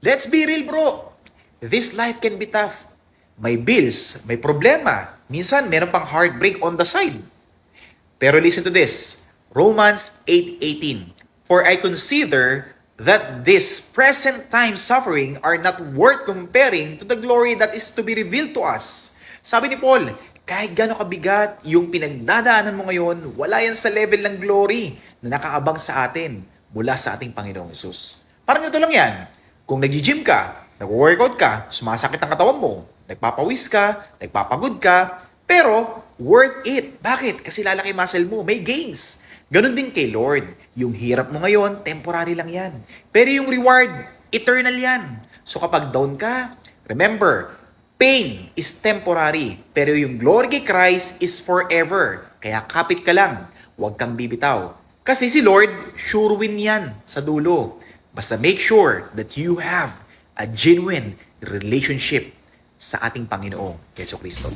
Let's be real, bro. This life can be tough. May bills, may problema. Minsan, meron pang heartbreak on the side. Pero listen to this. Romans 8:18. For I consider that this present time suffering are not worth comparing to the glory that is to be revealed to us. Sabi ni Paul, kahit gano'ng kabigat yung pinagdadaanan mo ngayon, wala yan sa level ng glory na nakaabang sa atin mula sa ating Panginoong Hesus. Parang ito lang yan. Kung nag-gym ka, nag-workout ka, sumasakit ang katawan mo, nagpapawis ka, nagpapagod ka, pero worth it. Bakit? Kasi lalaki muscle mo, may gains. Ganon din kay Lord. Yung hirap mo ngayon, temporary lang yan. Pero yung reward, eternal yan. So kapag down ka, remember, pain is temporary, pero yung glory kay Christ is forever. Kaya kapit ka lang, huwag kang bibitaw. Kasi si Lord, sure win yan sa dulo. Basta make sure that you have a genuine relationship sa ating Panginoong Yesu Cristo.